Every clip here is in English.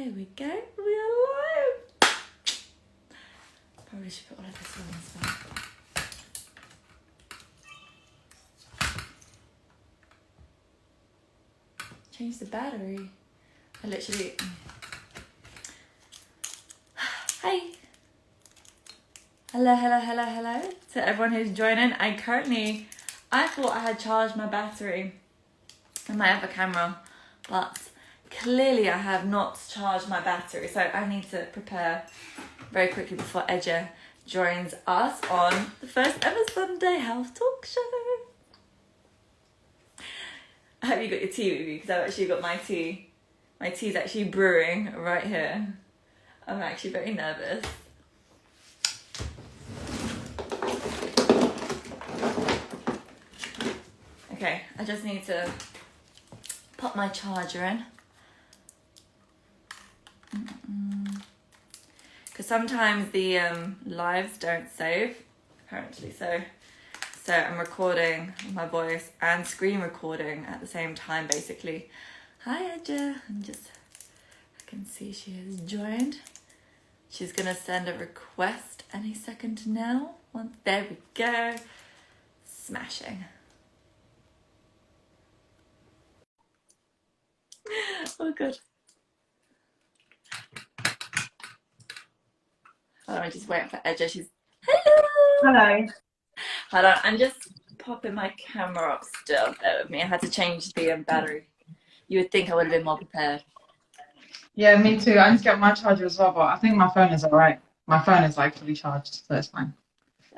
There we go. We are live. Probably should put all of this on as well. Change the battery. I literally. Hi. Hello to everyone who's joining. I thought I had charged my battery in my other camera, but clearly I have not charged my battery, so I need to prepare very quickly before Ece joins us on the first ever Sunday health talk show. I hope you got your tea with you, because I've actually got my tea. My tea's actually brewing right here. I'm actually very nervous. Okay, I just need to pop my charger in. Because sometimes the lives don't save, apparently, so I'm recording my voice and screen recording at the same time, basically. Hi, Ece. I can see she has joined. She's gonna send a request any second now. There we go. Smashing. Oh, good. Hold on, I'm just waiting for Ece. She's... Hello! Hello. Hold on, I'm just popping my camera up still. Bear with me. I had to change the battery. You would think I would have been more prepared. Yeah, me too. I need to get my charger as well, but I think my phone is alright. My phone is like fully charged, so it's fine.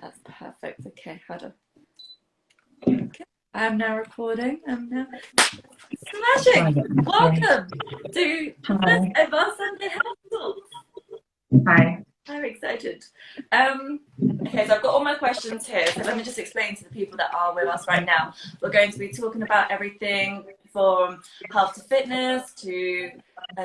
That's perfect. Okay, hold on. Okay. I am now recording. I'm now smashing. Welcome to the first ever Sunday Health Talks. Hi. I'm excited. Okay, so I've got all my questions here. So let me just explain to the people that are with us right now. We're going to be talking about everything from health to fitness to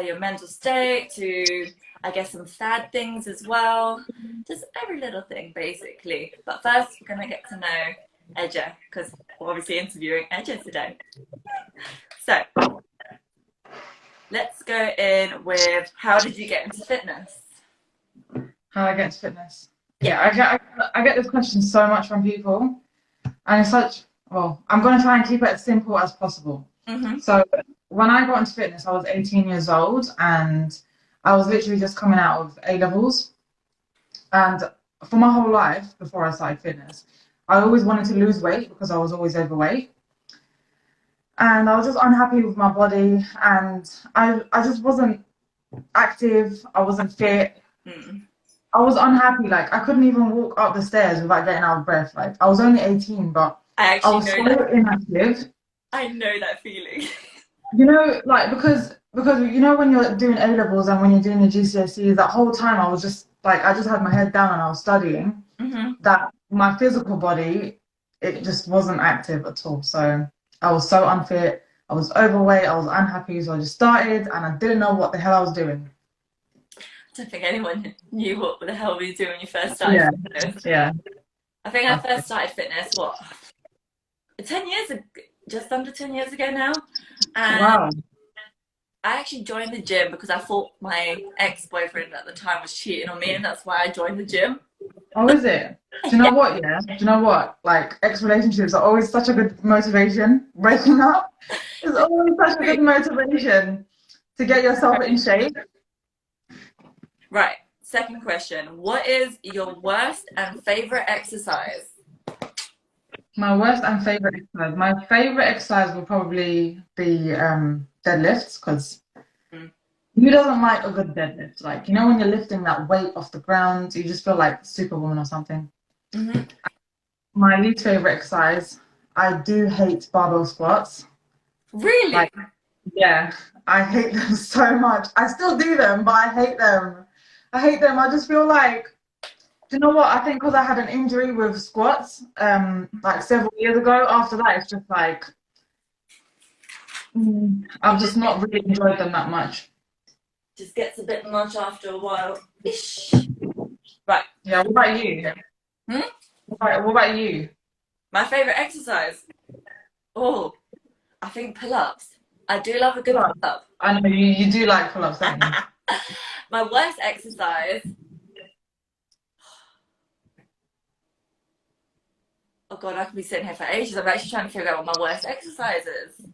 your mental state to, I guess, some sad things as well. Just every little thing, basically. But first, we're going to get to know Ece, because we're obviously interviewing Ece today. So let's go in with, how did you get into fitness? How I get into fitness? Yeah, I get this question so much from people, and it's such. Well, I'm going to try and keep it as simple as possible. Mm-hmm. So when I got into fitness, I was 18 years old, and I was literally just coming out of A levels. And for my whole life, before I started fitness, I always wanted to lose weight because I was always overweight. And I was just unhappy with my body, and I just wasn't active. I wasn't fit. I was unhappy. Like, I couldn't even walk up the stairs without getting out of breath. Like, I was only 18, but I was so inactive. I know that feeling. You know, like, because you know, when you're doing A levels and when you're doing your GCSEs, that whole time I was just like, I just had my head down and I was studying. Mm-hmm. That my physical body, it just wasn't active at all. So I was so unfit. I was overweight. I was unhappy. So I just started, and I didn't know what the hell I was doing. I don't think anyone knew what the hell we were doing when you first started fitness. Yeah. I think I first started fitness, 10 years ago, just under 10 years ago now. And wow. I actually joined the gym because I thought my ex-boyfriend at the time was cheating on me, and that's why I joined the gym. Oh, is it? Do you know what, yeah? Do you know what? Like, ex-relationships are always such a good motivation. Breaking up is always such a good motivation to get yourself in shape. Right. Second question. What is your worst and favorite exercise? My worst and favorite exercise. My favorite exercise will probably be deadlifts, because who doesn't like a good deadlift? Like, you know, when you're lifting that weight off the ground, you just feel like Superwoman or something. Mm-hmm. My least favorite exercise, I do hate barbell squats. Really? Like, yeah, I hate them so much. I still do them, but I hate them. I just feel like, do you know what? I think because I had an injury with squats, like several years ago. After that, it's just like, I've just not really enjoyed them that much. Just gets a bit much after a while. Ish. Right. Yeah. What about you? What about you? My favorite exercise? Oh, I think pull-ups. I do love a good pull-up. I know you do like pull-ups, don't you? My worst exercise. Oh God, I could be sitting here for ages. I'm actually trying to figure out what my worst exercise is.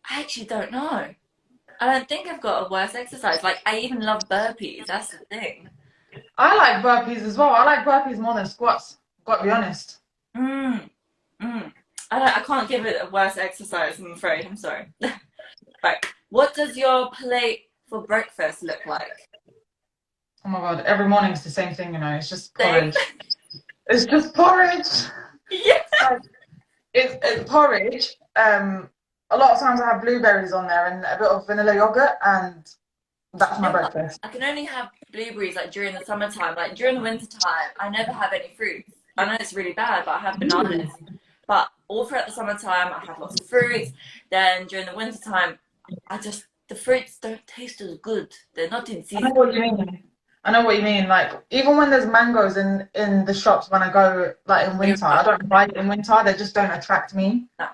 I actually don't know. I don't think I've got a worse exercise. Like, I even love burpees. That's the thing. I like burpees as well. I like burpees more than squats. Gotta be honest. Mm, mm. I can't give it a worse exercise, I'm afraid. I'm sorry. Right. What does your plate for breakfast look like? Oh my god, every morning it's the same thing, you know. It's just Same. porridge. It's just porridge. Yeah. Like, it's porridge. A lot of times I have blueberries on there and a bit of vanilla yogurt, and that's You my know what? breakfast. I can only have blueberries like during the summertime. Like during the winter time, I never have any fruits. I know it's really bad, but I have bananas. But all throughout the summertime, I have lots of fruits. Then during the winter time, the fruits don't taste as good. They're not in I know season. what you mean. I know what you mean. Like even when there's mangoes in the shops when I go like in winter, I don't buy it in winter. They just don't attract me. No,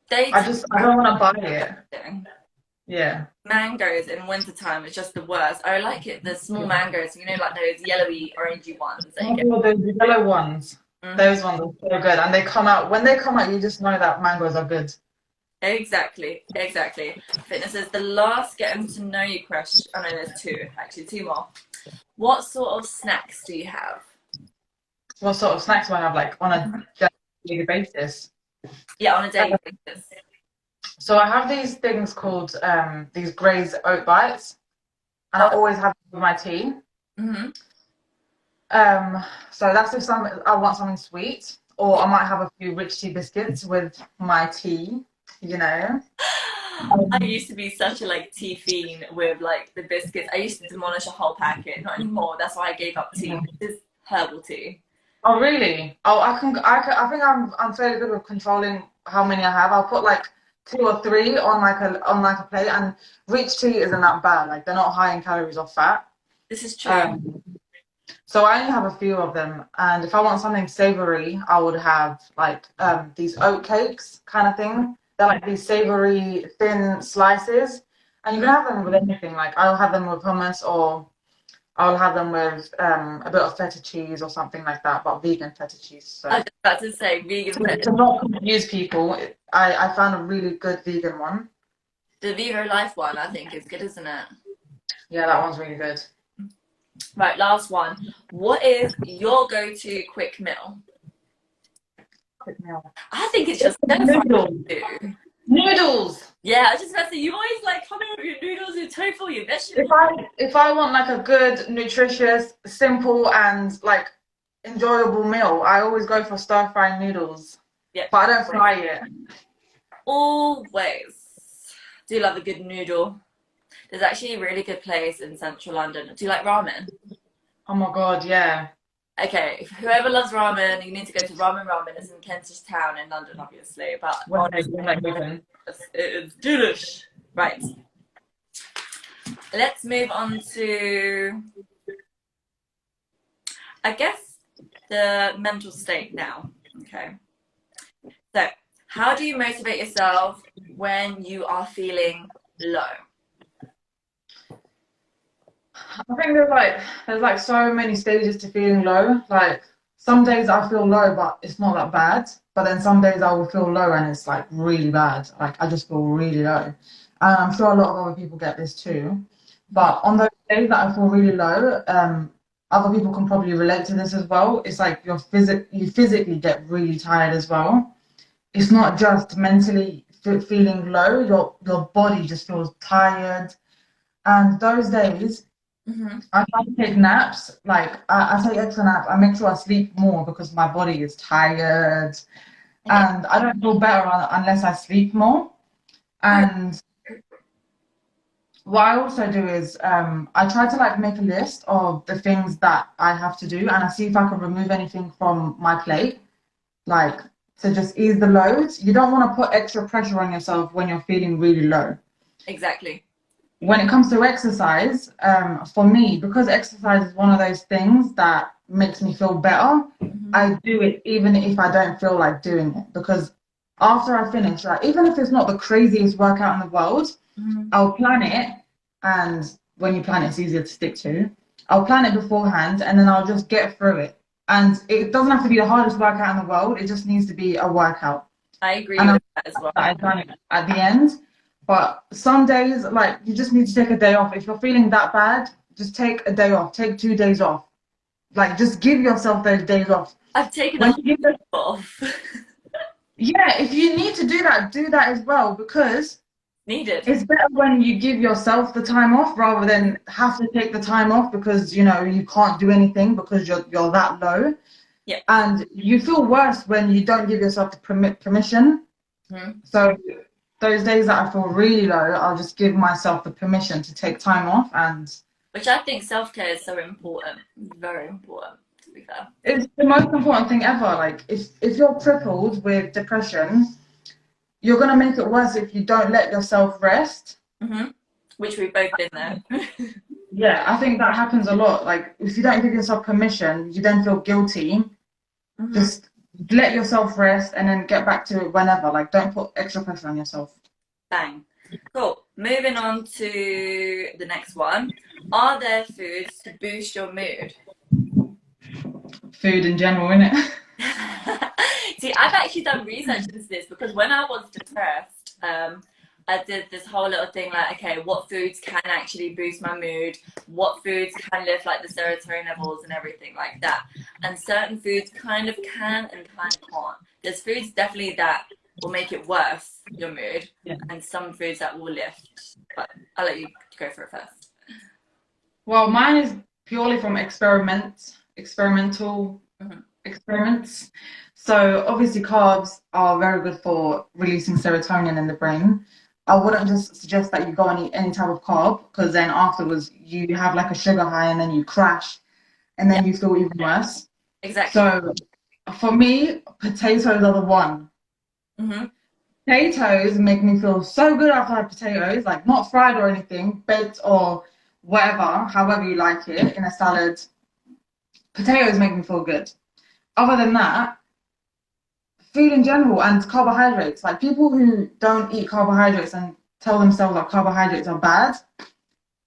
they I don't want to buy it. taste Yeah. mangoes in winter time is just the worst. I like it, the small mangoes, you know, like those yellowy, orangey ones that you get. Oh, those yellow ones. Mhm. Those ones are so good, and they come out when they come out. You just know that mangoes are good. Exactly, exactly. Fitness is the last getting to know you question. Oh no, there's two, actually, two more. What sort of snacks do you have? What sort of snacks do I have like on a daily basis? Yeah, on a Uh, daily basis. so I have these things called these Gray's oat bites, and I Oh, always have them with my tea. mm-hmm. So that's if I want something sweet, or I might have a few rich tea biscuits with my tea. You know. I used to be such a like tea fiend with like the biscuits. I used to demolish a whole packet. Not anymore. That's why I gave up tea. This is herbal tea. Oh really? Oh, I think I'm fairly good with controlling how many I have. I'll put like two or three on like a plate, and rich tea isn't that bad. Like they're not high in calories or fat. This is true. Um, so I only have a few of them, and if I want something savory, I would have like these oat cakes kind of thing. They're like these savory thin slices, and you can have them with anything. Like I'll have them with hummus, or I'll have them with a bit of feta cheese or something like that, but vegan feta cheese. I So was about to say vegan fit. to not confuse people, I found a really good vegan one. The Vivo Life one, I think, is good, isn't it? Yeah, that one's really good. Right, last one. What is your go-to quick meal? Quick meal. I think it's just stir fry Noodles. too. Noodles. Yeah, I was just about to say, you always like coming with your noodles, your tofu, your vegetables. If I want like a good, nutritious, simple, and like enjoyable meal, I always go for stir fry noodles. Yeah, But I don't fry it. always. Do love a good noodle. There's actually a really good place in central London. Do you like ramen? Oh my god, yeah. Okay, if whoever loves ramen, you need to go to Ramen Ramen. It's in Kentish Town in London, obviously. But honestly, it's delish. Right. Let's move on to, I guess, the mental state now. Okay. So, how do you motivate yourself when you are feeling low? I think there's like so many stages to feeling low. Like some days I feel low, but it's not that bad. But then some days I will feel low and it's like really bad. Like I just feel really low. And I'm sure a lot of other people get this too. But on those days that I feel really low, other people can probably relate to this as well. It's like you physically get really tired as well. It's not just mentally feeling low. Your body just feels tired. And those days Mm-hmm. I try to take naps. Like I take extra naps. I make sure I sleep more because my body is tired, Okay. and I don't feel better unless I sleep more. Right. And what I also do is I try to like make a list of the things that I have to do, and I see if I can remove anything from my plate, like to just ease the load. You don't want to put extra pressure on yourself when you're feeling really low. Exactly. When it comes to exercise, for me, because exercise is one of those things that makes me feel better, Mm-hmm. I do it even if I don't feel like doing it. Because after I finish, like even if it's not the craziest workout in the world, Mm-hmm. I'll plan it and when you plan it, it's easier to stick to. I'll plan it beforehand, and then I'll just get through it. And it doesn't have to be the hardest workout in the world. It just needs to be a workout. I agree And with that as well. I've done it at the end. But some days, like, you just need to take a day off. If you're feeling that bad, just take a day off. Take 2 days off. Like, just give yourself those days off. I've taken When a you give off. Yeah, if you need to do that as well, because Needed. it's better when you give yourself the time off rather than have to take the time off because you can't do anything because you're that low. Yeah. And you feel worse when you don't give yourself the permission. Mm-hmm. So those days that I feel really low, I'll just give myself the permission to take time off, and Which I think self-care is so important. Very important, to be fair. it's the most important thing ever. Like if you're crippled with depression, you're gonna make it worse if you don't let yourself rest. Mm-hmm. Which we've both been there. Yeah, I think that happens a lot. Like if you don't give yourself permission, you then feel guilty. Mm-hmm. Just let yourself rest and then get back to it whenever. Like don't put extra pressure on yourself. Bang. Cool. Moving on to the next one. Are there foods to boost your mood? Food in general, innit? See, I've actually done research into this because when I was depressed, I did this whole little thing like, okay, what foods can actually boost my mood? What foods can lift like the serotonin levels and everything like that? And certain foods kind of can and kind of can't. There's foods definitely that will make it worse, your mood, Yeah. and some foods that will lift. But I'll let you go for it first. Well, mine is purely from experimental Mhm. experiments. So obviously carbs are very good for releasing serotonin in the brain. I wouldn't just suggest that you go and eat any type of carb because then afterwards you have like a sugar high and then you crash and then you feel even worse. Exactly. So for me, potatoes are the one. Mm-hmm. Potatoes make me feel so good after I have potatoes, like not fried or anything, baked or whatever, however you like it, in a salad. Potatoes make me feel good. Other than that, food in general and carbohydrates. Like people who don't eat carbohydrates and tell themselves that carbohydrates are bad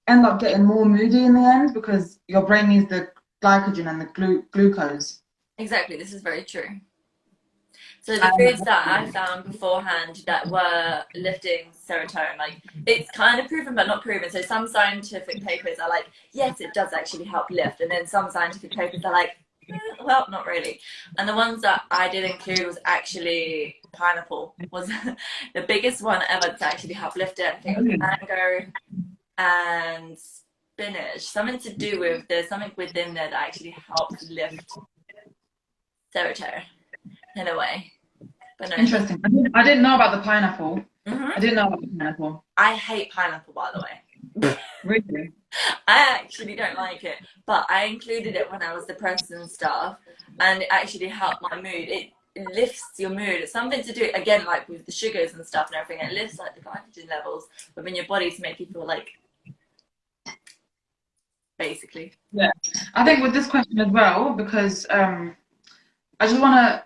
end up getting more moody in the end because your brain needs the glycogen and the glucose. Exactly. This is very true. So the And foods that I found beforehand that were lifting serotonin, like it's kind of proven but not proven. So some scientific papers are like, yes, it does actually help lift, and then some scientific papers are like, well, not really. And the ones that I did include was actually pineapple was the biggest one ever to actually help lift it. I think it was mango and spinach. Something to do with there's something within there that actually helps lift serotonin in a way. But no, interesting. I didn't know about the pineapple. mm-hmm. I didn't know about the pineapple. I hate pineapple, by the way. Really? I actually don't like it, but I included it when I was depressed and stuff, and it actually helped my mood. It lifts your mood. It's something to do, again, like with the sugars and stuff and everything. It lifts like the glycogen levels within your body to make you feel like, basically. Yeah. I think with this question as well, because I just want to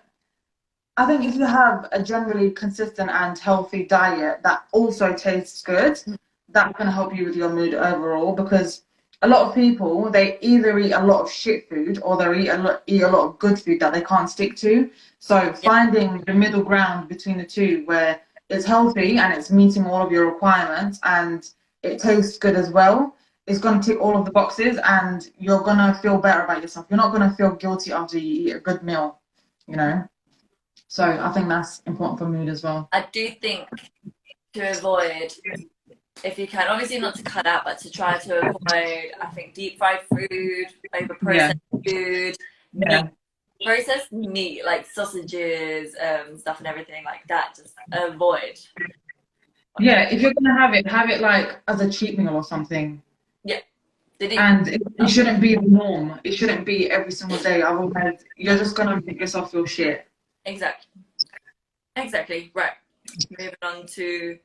I think if you have a generally consistent and healthy diet that also tastes good, that can help you with your mood overall because a lot of people, they either eat a lot of shit food or they eat a lot of good food that they can't stick to. So Yeah. finding the middle ground between the two where it's healthy and it's meeting all of your requirements and it tastes good as well is going to tick all of the boxes and you're going to feel better about yourself. You're not going to feel guilty after you eat a good meal, you know? So I think that's important for mood as well. I do think to avoid, if you can, obviously not to cut out, but to try to avoid, I think, deep fried food, over processed food, Yeah. meat, processed meat, like sausages, stuff and everything like that. Just avoid. Yeah, if you're gonna have it like as a cheat meal or something. Yeah. And it shouldn't be the norm. It shouldn't be every single day. Otherwise, you're just gonna make yourself feel shit. Exactly. Exactly. Right. Moving on to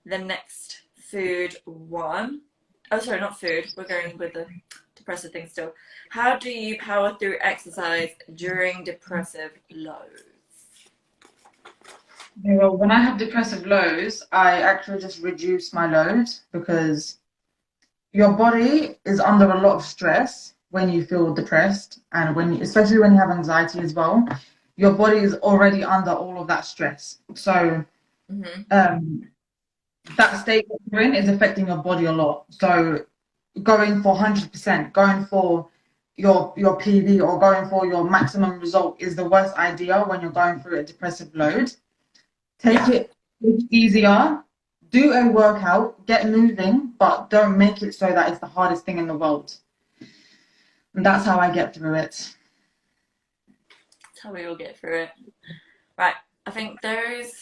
the next food one. Oh, sorry, not food. We're going with the depressive thing still. How do you power through exercise during depressive lows? Yeah, well, when I have depressive lows, I actually just reduce my load because your body is under a lot of stress when you feel depressed, and especially when you have anxiety as well, your body is already under all of that stress. So Hmm. um, that state that you're in is affecting your body a lot. So going for 100%, going for your PV or going for your maximum result is the worst idea when you're going through a depressive load. Take Yeah, it easier, do a workout, get moving, but don't make it so that it's the hardest thing in the world. And that's how I get through it. that's how we all get through it. Right. I think those,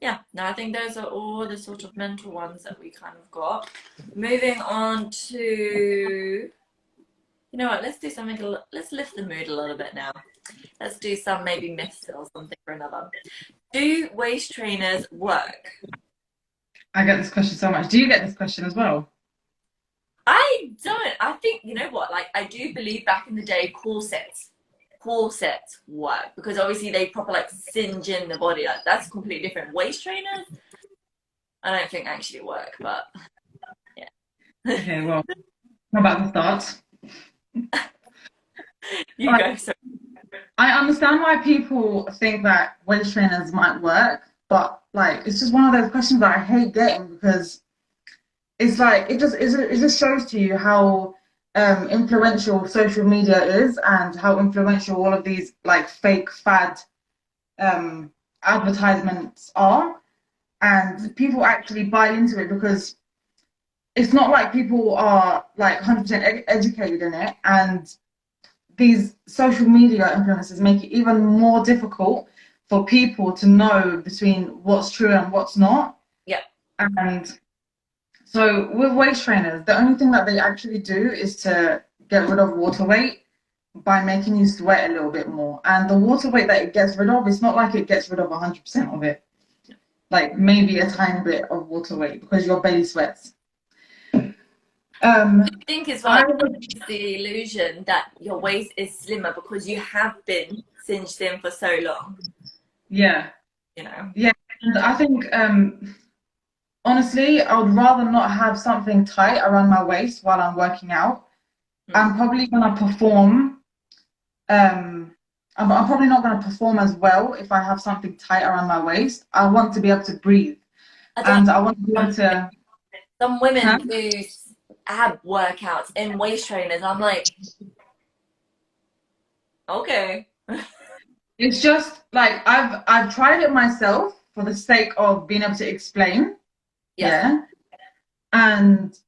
yeah, no, I think those are all the sort of mental ones that we kind of got. Moving on to, you know what, let's do something, let's lift the mood a little bit now. Let's do some maybe myths or something for another. Do waist trainers work? I get this question so much. Do you get this question as well? I don't. I think, you know what, like, I do believe back in the day, corsets work because obviously they proper like singe in the body. Like, that's completely different. Waist trainers, I don't think actually work, but yeah. Okay, well, how about the start? You Like, go. So I understand why people think that waist trainers might work, but like it's just one of those questions that I hate getting because it's like it just shows to you how influential social media is and how influential all of these like fake fad um, advertisements are, and people actually buy into it because it's not like people are like 100% educated in it, and these social media influencers make it even more difficult for people to know between what's true and what's not. yeah, And so with waist trainers, the only thing that they actually do is to get rid of water weight by making you sweat a little bit more. And the water weight that it gets rid of, it's not like it gets rid of 100% of it. Like maybe a tiny bit of water weight because your belly sweats. I Um, think as well I was, it's the illusion that your waist is slimmer because you have been singed in for so long. yeah, You know. yeah. And I think honestly, I would rather not have something tight around my waist while I'm working out. Hmm. I'm probably gonna perform. Um, I'm probably not gonna perform as well if I have something tight around my waist. I want to be able to breathe, I don't. and I want to be able Some, to. some Huh? women do ab workouts in waist trainers. I'm like, okay. It's just like I've tried it myself for the sake of being able to explain. Yeah. Yeah, and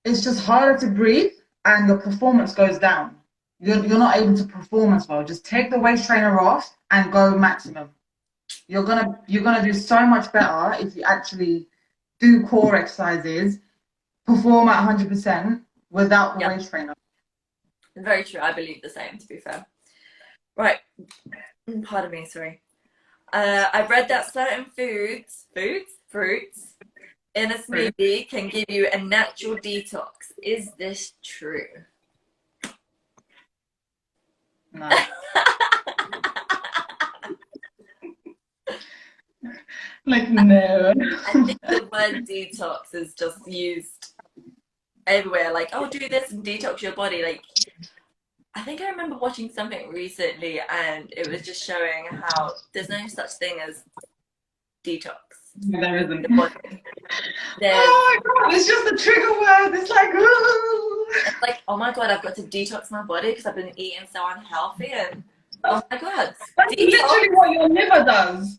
it's just harder to breathe and your performance goes down. You're not able to perform as well. Just take the waist trainer off and go maximum. You're gonna do so much better if you actually do core exercises, perform at 100% without the Yeah. waist trainer. Very true. I believe the same, to be fair. Right. Pardon me, sorry. I've read that certain fruits in a True. smoothie can give you a natural detox. Is this true? No. Like no. I think the word detox is just used everywhere. Like, oh, do this and detox your body. Like, I think I remember watching something recently and it was just showing how there's no such thing as detox There isn't. the body. There's, Oh my god, it's just a trigger word. It's like, ooh. it's like, oh my God, I've got to detox my body because I've been eating so unhealthy. And oh my God, That's detox. literally what your liver does.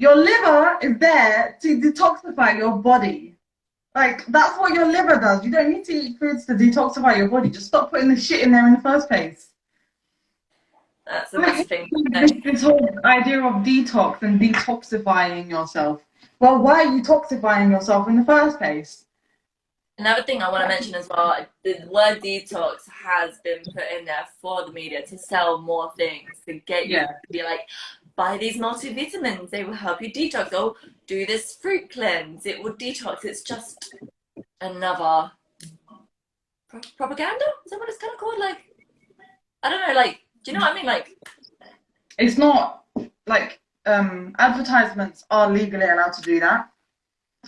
Your liver is there to detoxify your body. Like, that's what your liver does. You don't need to eat foods to detoxify your body. Just stop putting the shit in there in the first place. That's a I massive hate thing. this whole idea of detox and detoxifying yourself. Well, why are you toxifying yourself in the first place? Another thing I want to mention as well, the word detox has been put in there for the media to sell more things, to get you to Yeah. be like, buy these multivitamins, they will help you detox. Or do this fruit cleanse, it will detox. It's just another propaganda? Is that what it's kind of called? Like, I don't know, like, do you know what I mean? Like, It's not. like advertisements are legally allowed to do that.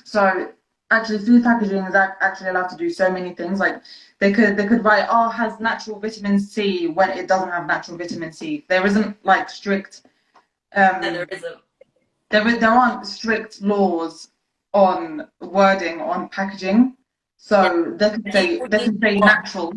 So actually, food packaging is actually allowed to do so many things. Like they could write, "Oh, has natural vitamin C," when it doesn't have natural vitamin C. There isn't like strict No, there um isn't. there aren't strict laws on wording on packaging. Yeah, So they can say people they need can say what natural.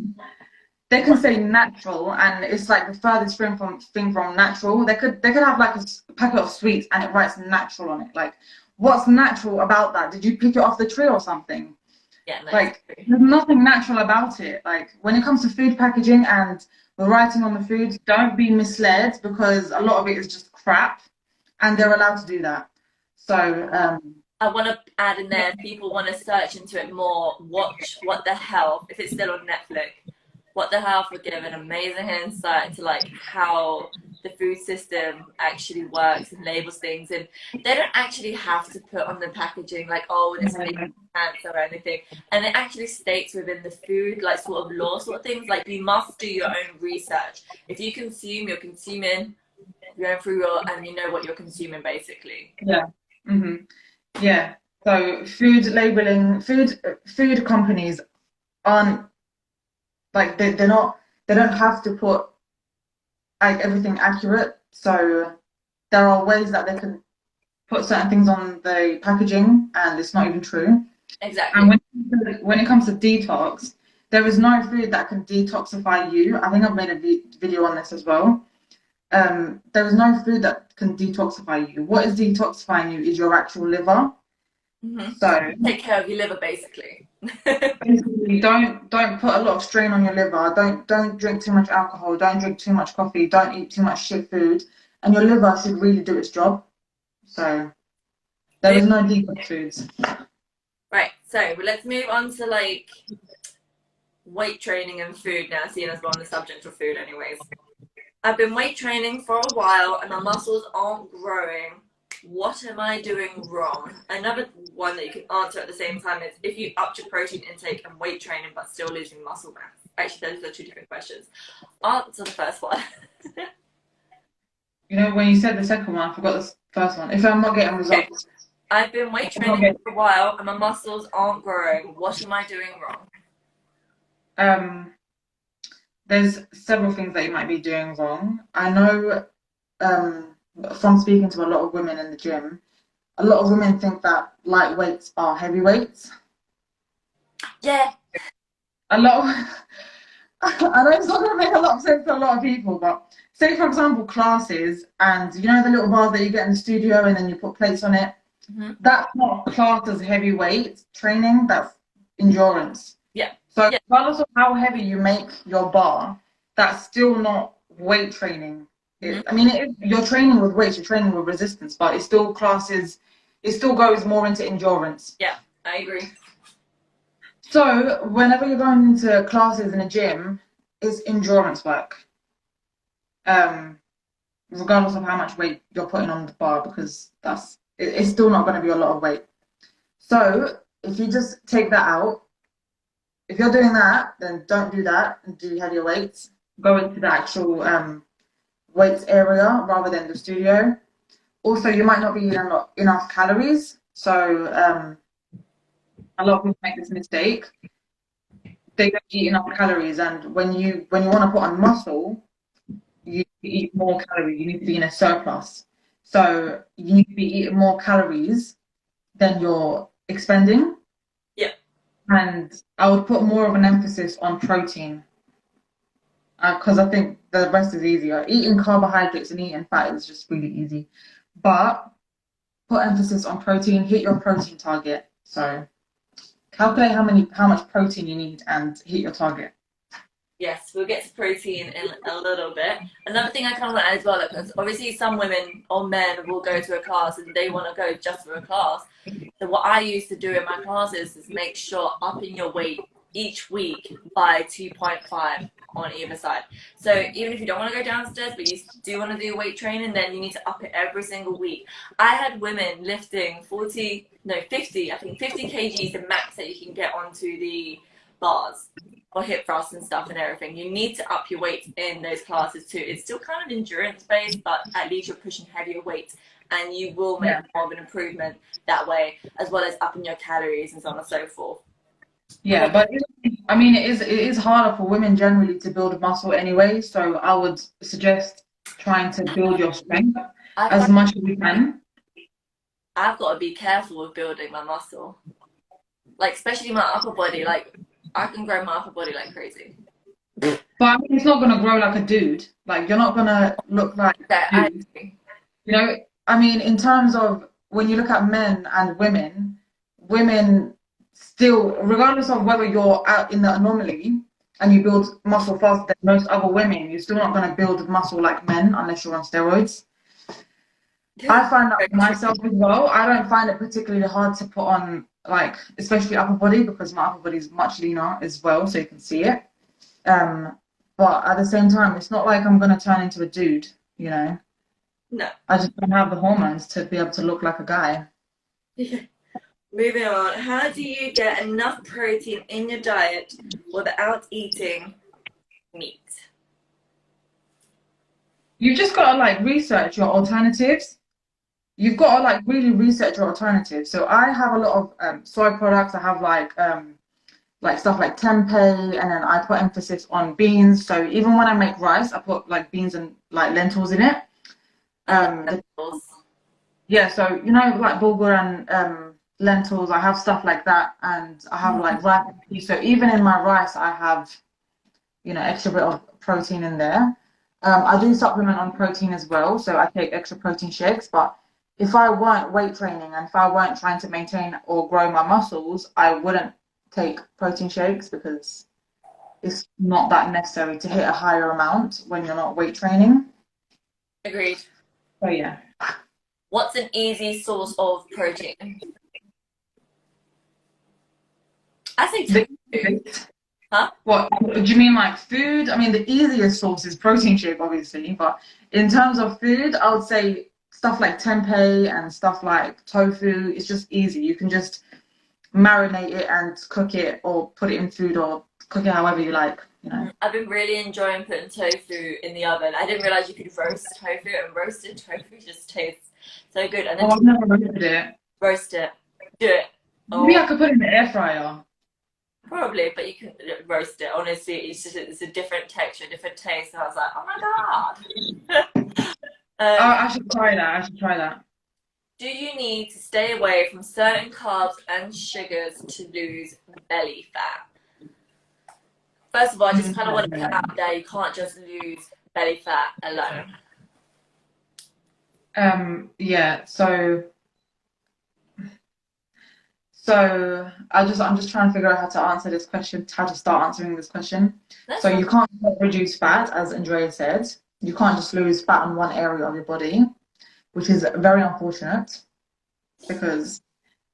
They can what say natural, and it's like the furthest thing from natural. They could have like a packet of sweets, and it writes natural on it. Like, what's natural about that? Did you pick it off the tree or something? yeah, no, Like, exactly. there's nothing natural about it. Like, when it comes to food packaging and the writing on the food, don't be misled because a lot of it is just crap, and they're allowed to do that. So, I want to add in there if people want to search into it more, watch What the Health, if it's still on Netflix. What the Health would give an amazing insight to like how the food system actually works and labels things, and they don't actually have to put on the packaging like, oh, this makes cancer or anything, and it actually states within the food like sort of law sort of things like you must do your own research. If you consume, you're consuming, you're going through your, and you know what you're consuming basically. yeah. Hmm. Yeah. So food labeling, food companies aren't like they're not they don't have to put like everything accurate. So there are ways that they can put certain things on the packaging and it's not even true. And Exactly. when it comes to detox, there is no food that can detoxify you. I think I've made a video on this as well. There is no food that can detoxify you. What is detoxifying you is your actual liver. Mm-hmm. So Take care of your liver basically. basically, don't put a lot of strain on your liver. Don't drink too much alcohol. Don't drink too much coffee. Don't eat too much shit food, and your liver should really do its job. So there is no detox foods. Right, so let's move on to like weight training and food now, seeing as we're on the subject of food, anyways. I've been weight training for a while and my muscles aren't growing. What am I doing wrong? Another one that you can answer at the same time is if you upped your protein intake and weight training but still losing muscle mass. Actually, those are two different questions. Answer the first one. You know, when you said the second one, I forgot the first one. If I'm not getting Okay, results, I've been weight if I'm not training getting, for a while and my muscles aren't growing. What am I doing wrong? um, there's several things that you might be doing wrong. I know, um, from speaking to a lot of women in the gym, a lot of women think that light weights are heavy weights. Yeah. A lot of, I know it's not going to make a lot of sense to a lot of people, but say, for example, classes, and you know the little bars that you get in the studio and then you put plates on it? Mm-hmm. That's not classed as heavy weight training, that's endurance. Yeah. So, Yeah. regardless of how heavy you make your bar, that's still not weight training. Mm-hmm. I mean, you're training with weights, you're training with resistance, but it still goes more into endurance. Yeah, I agree. So, whenever you're going into classes in a gym, it's endurance work, um, regardless of how much weight you're putting on the bar, because it's still not going to be a lot of weight. So, if you just take that out, if you're doing that, then don't do that and do heavier weights. Go into the actual weights area rather than the studio. Also, you might not be eating enough calories. So, a lot of people make this mistake. They don't eat enough calories, and when you want to put on muscle, you eat more calories. You need to be in a surplus. So you need to be eating more calories than you're expending. Yeah. And I would put more of an emphasis on protein because I think the rest is easier. Eating carbohydrates and eating fat is just really easy. But put emphasis on protein, hit your protein target. So calculate how much protein you need and hit your target. Yes, we'll get to protein in a little bit. Another thing I kind of want to add as well, because obviously some women or men will go to a class and they want to go just for a class. So what I used to do in my classes is make sure upping your weight each week by 2.5 on either side. So even if you don't want to go downstairs, but you do want to do weight training, then you need to up it every single week. I had women lifting 50, I think 50 kgs, the max that you can get onto the bars. or hip thrusts and stuff and everything, you need to up your weight in those classes too. It's still kind of endurance based, but at least you're pushing heavier weights and you will make Yeah. more of an improvement that way, as well as upping your calories and so on and so forth. Yeah, but I mean, it is harder for women generally to build muscle anyway. So I would suggest trying to build your strength I as find much as you can. I've got to be careful with building my muscle, like especially my upper body. Like I can grow my upper body like crazy. But I mean, it's not gonna grow like a dude. Like you're not gonna look like Okay, a I dude. agree. You know, I mean, in terms of when you look at men and women, women still, regardless of whether you're out in the anomaly and you build muscle faster than most other women, you're still not going to build muscle like men unless you're on steroids. I find that Very for true. myself as well. I don't find it particularly hard to put on, like, especially upper body because my upper body is much leaner as well, so you can see it. Um, but at the same time, it's not like I'm going to turn into a dude, you know. No. I just don't have the hormones to be able to look like a guy. Moving on. How do you get enough protein in your diet without eating meat? You've just got to like research your alternatives. You've got to like really research your alternatives. So I have a lot of soy products. I have like stuff like tempeh, and then I put emphasis on beans. So even when I make rice, I put like beans and like lentils in it. I love The, vegetables. yeah, so you know like bulgur and lentils. I have stuff like that, and I have like rice. So even in my rice, I have extra bit of protein in there. I do supplement on protein as well, so I take extra protein shakes. But if I weren't weight training and if I weren't trying to maintain or grow my muscles, I wouldn't take protein shakes because it's not that necessary to hit a higher amount when you're not weight training. Agreed. So yeah. What's an easy source of protein? I say The, tofu. Huh? what do you mean like food? I mean the easiest source is protein shake, obviously, but in terms of food, I would say stuff like tempeh and stuff like tofu. It's just easy. You can just marinate it and cook it or put it in food or cook it however you like. I've been really enjoying putting tofu in the oven. I didn't realize you could roast tofu, and roasted tofu just tastes so good. And then Oh, I've never roasted it. roast it, do it. Maybe Oh, I could put it in the air fryer. probably, but you can roast it. Honestly, it's a different texture, different taste. And I was like, oh my god. Oh, um, I should try that. I should try that. do you need to stay away from certain carbs and sugars to lose belly fat? First of all, I just kind of want to put out there you can't just lose belly fat alone. Yeah, so I'm just trying to figure out how to answer this question, how to start answering this question. That's So fine. you can't reduce fat, as Andrea said. You can't just lose fat on one area of your body, which is very unfortunate because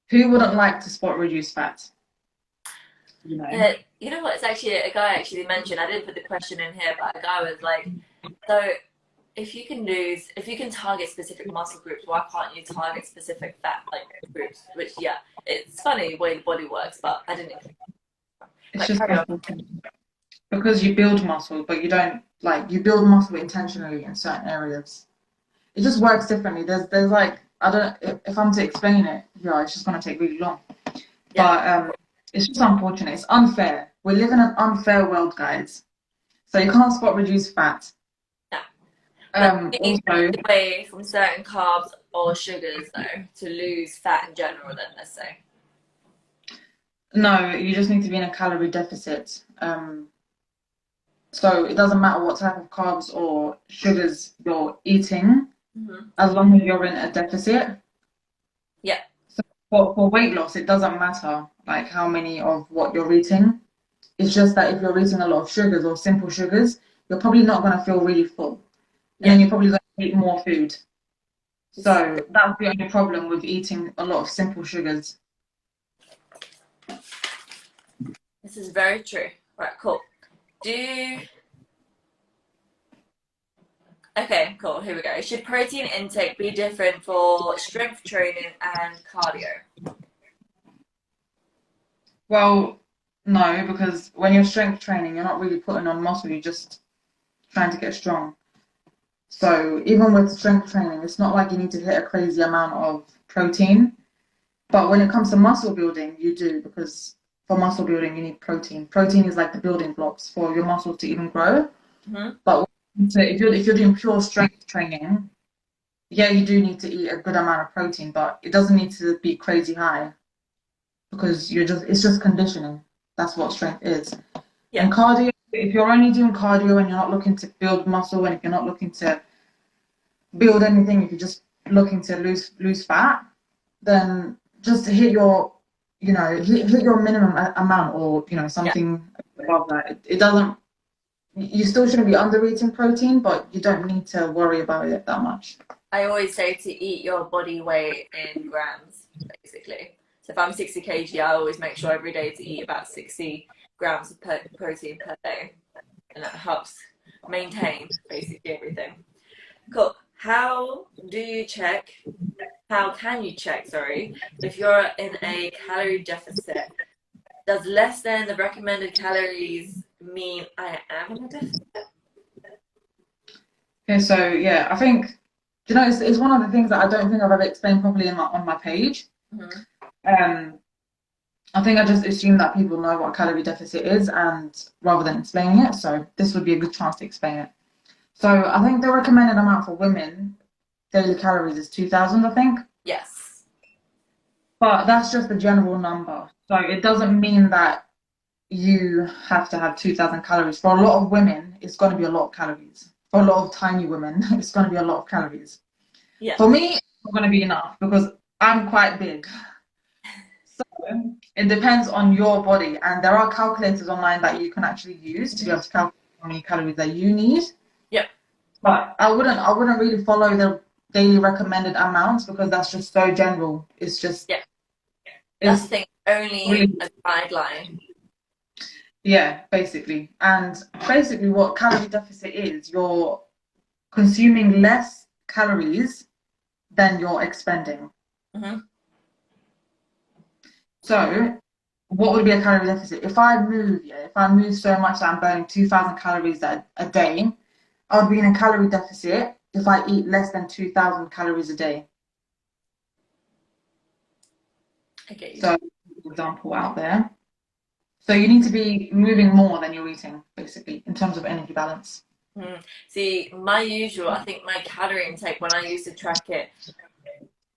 who wouldn't like to spot reduce fat? You know? You know what? It's actually a guy actually mentioned. I didn't put the question in here, but a guy was like, so if you can target specific muscle groups, why can't you target specific fat like groups? Which yeah, it's funny the way the body works, but I didn't It's like just carry on. unfortunate because you build muscle, but you don't like you build muscle intentionally in certain areas. It just works differently. There's like I don't if I'm to explain it, yeah, it's just gonna take really long. Yeah, But it's just unfortunate. It's unfair. We live in an unfair world, guys. So you can't spot reduce fat. yeah. But you need to Also, stay away from certain carbs or sugars though to lose fat in general. Then let's say. no, you just need to be in a calorie deficit. So it doesn't matter what type of carbs or sugars you're eating, Mm-hmm. as long as you're in a deficit. Yeah. So for weight loss, it doesn't matter like how many of what you're eating. It's just that if you're eating a lot of sugars or simple sugars, you're probably not going to feel really full. And Yeah. then you're probably going to eat more food. This, So that's the only problem with eating a lot of simple sugars. this is very true. Right, cool. Do Okay, cool. Here we go. Should protein intake be different for strength training and cardio? Well, No, because when you're strength training, you're not really putting on muscle, you're just trying to get strong. So even with strength training, it's not like you need to hit a crazy amount of protein. But when it comes to muscle building, you do, because for muscle building, you need protein. Protein is like the building blocks for your muscles to even grow. Mm-hmm. But if you're doing pure strength training, yeah, you do need to eat a good amount of protein, but it doesn't need to be crazy high because it's just conditioning. That's what strength is. Yeah. And cardio, if you're only doing cardio and you're not looking to build muscle and if you're not looking to build anything, if you're just looking to lose fat, then just hit your, hit your minimum amount or, Yeah. something above that. It doesn't, you still shouldn't be under eating protein, but you don't need to worry about it that much. I always say to eat your body weight in grams, basically. So if I'm 60 kg, I always make sure every day to eat about 60 grams of protein per day. And that helps maintain basically everything. Cool. How can you check, sorry, if you're in a calorie deficit? Does less than the recommended calories mean I am in a deficit? Okay, so yeah, I think, it's one of the things that I don't think I've ever explained properly on my page. Mm-hmm. Um, I think I just assume that people know what a calorie deficit is, and rather than explaining it, so this would be a good chance to explain it. So I think the recommended amount for women daily calories is 2,000, I think, Yes. but that's just a general number. So it doesn't mean that you have to have 2,000 calories. For a lot of women, it's going to be a lot of calories. For a lot of tiny women, it's going to be a lot of calories. Yeah. For me, it's not going to be enough because I'm quite big. So it depends on your body, and there are calculators online that you can actually use to be able to calculate how many calories that you need. Yep. But I wouldn't really follow the daily recommended amounts because that's just so general. It's just Yeah. That's the it's thing. Only really a guideline. yeah, basically. And basically what calorie deficit is, you're consuming less calories than you're expending. Mm-hmm. So what would be a calorie deficit? If I move so much that I'm burning 2,000 calories a day, I would be in a calorie deficit if I eat less than 2,000 calories a day. I get you. So, example out there. So you need to be moving more than you're eating, basically, in terms of energy balance. Mm. See, I think my calorie intake when I used to track it,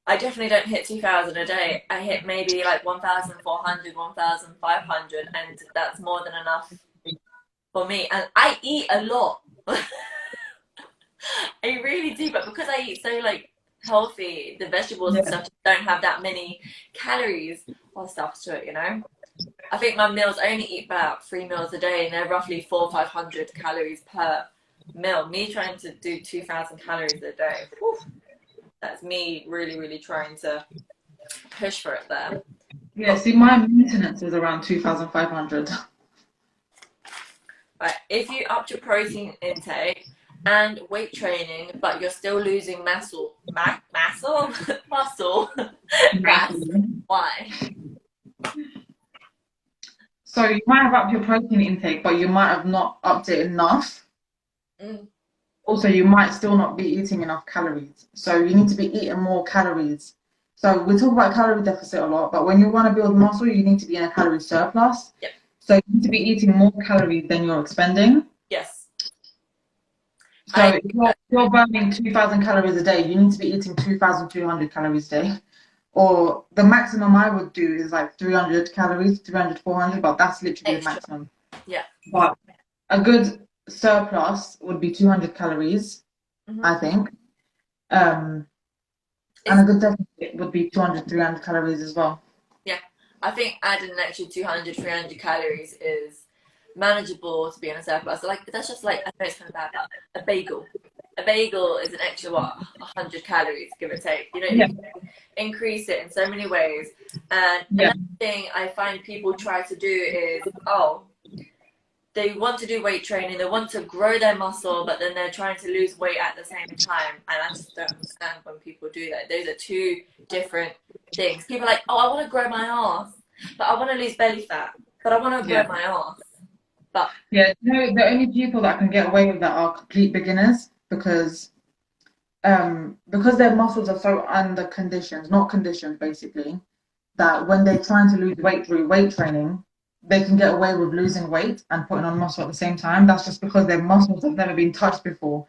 I definitely don't hit 2,000 a day. I hit maybe like 1,400, 1,500, and that's more than enough for me. And I eat a lot. I really do, but because I eat so like healthy, the vegetables and Yeah. stuff don't have that many calories or stuff to it, you know? I think my meals I only eat about 3 meals a day and they're roughly 400-500 calories per meal. Me trying to do 2,000 calories a day, whew, that's me really, really trying to push for it there. Yeah, Cool. see, my maintenance is around 2,500. Right. If you upped your protein intake and weight training, but you're still losing muscle mass, why? So you might have upped your protein intake, but you might have not upped it enough. Mm, Also, you might still not be eating enough calories. So you need to be eating more calories. So we talk about calorie deficit a lot, but when you want to build muscle, you need to be in a calorie surplus. yep. So you need to be eating more calories than you're expending. Yes. So I if you're burning 2,000 calories a day, you need to be eating 2,200 calories a day. Or the maximum I would do is like 300 calories, 300, 400, but that's literally the extra. maximum. Yeah. But a good surplus would be 200 calories, Mm-hmm. I think. Um, and a It's good deficit would be 200, 300 calories as well. yeah. I think adding an extra 200, 300 calories is manageable to be in a surplus. So like that's just like I know it's kind of bad, but a bagel. A bagel is an extra 100 calories, give or take. You know, Yeah, you can increase it in so many ways. And yeah, another thing I find people try to do is, oh, they want to do weight training, they want to grow their muscle, but then they're trying to lose weight at the same time. And I just don't understand when people do that. Those are two different things. People are like, oh, I want to grow my ass, but I want to lose belly fat. but I want to Yeah. grow my ass. But Yeah, no, the only people that can get away with that are complete beginners because their muscles are so under conditioned, not conditioned basically, that when they're trying to lose weight through weight training, they can get away with losing weight and putting on muscle at the same time. That's just because their muscles have never been touched before.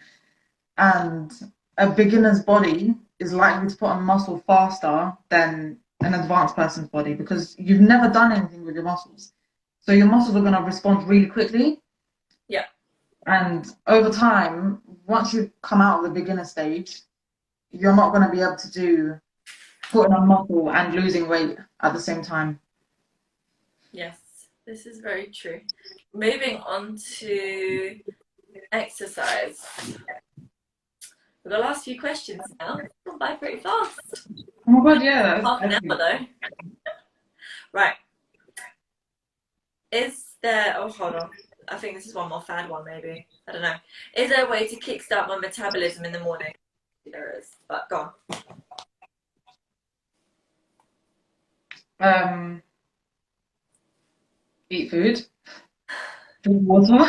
And a beginner's body is likely to put on muscle faster than an advanced person's body because you've never done anything with your muscles. So your muscles are going to respond really quickly. yeah, And over time, once you come out of the beginner stage, you're not going to be able to do putting on muscle and losing weight at the same time. yes, this is very true. Moving on to exercise. For the last few questions now. It's gone by pretty fast. Oh my God, yeah, Half an that's hour though. Right. Is there, oh, hold on. I think this is one more fad one, maybe. I don't know. Is there a way to kickstart my metabolism in the morning? There is, but go on. Eat food, drink water.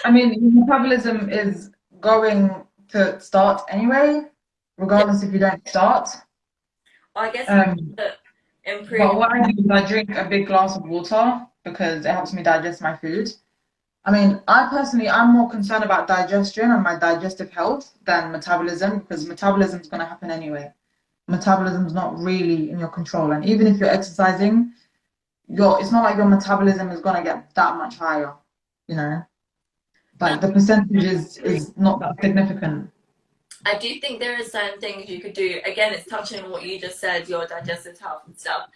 I mean, your metabolism is going to start anyway, Yeah, regardless if you don't start. I guess if Um, you improve but your, what I do is I drink a big glass of water because it helps me digest my food. I mean, I personally, I'm more concerned about digestion and my digestive health than metabolism because metabolism is going to happen anyway. Metabolism is not really in your control, and even if you're exercising, it's not like your metabolism is going to get that much higher, you know. no, Like the percentage is not that significant. I do think there are certain things you could do. Again, it's touching on what you just said, your digestive health and stuff.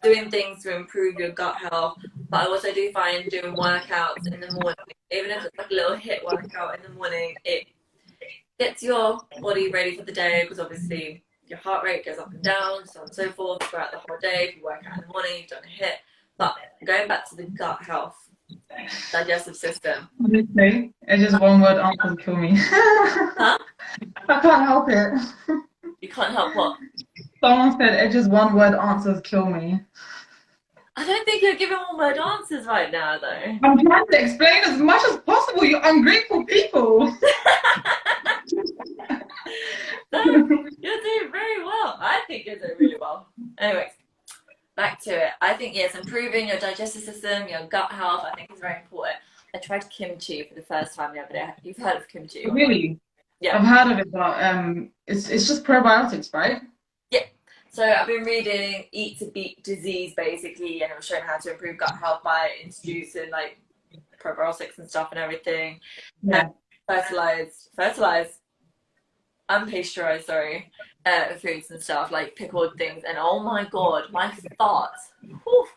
Doing things to improve your gut health. But I also do find doing workouts in the morning, even if it's like a little hit workout in the morning, it gets your body ready for the day because obviously your heart rate goes up and down, so on and so forth throughout the whole day. If you work out in the morning, you've done a hit. But going back to the gut health, digestive system. Honestly, it's just one word answers kill me. Huh? I can't help it. You can't help what? Someone said it's just one word answers kill me. I don't think you're giving all word answers right now, though. I'm trying to explain as much as possible, you ungrateful people. No, you're doing very well. I think you're doing really well. Anyways, back to it. I think, yes, improving your digestive system, your gut health, I think is very important. I tried kimchi for the first time the other day. You've heard of kimchi or not? Really? Yeah. I've heard of it, but it's just probiotics, right? Yeah. So I've been reading Eat to Beat Disease basically, and it was showing how to improve gut health by introducing like probiotics and stuff and everything. And Yeah. fertilized, unpasteurized, sorry, foods and stuff like pickled things. And oh my god, my thoughts. Whew,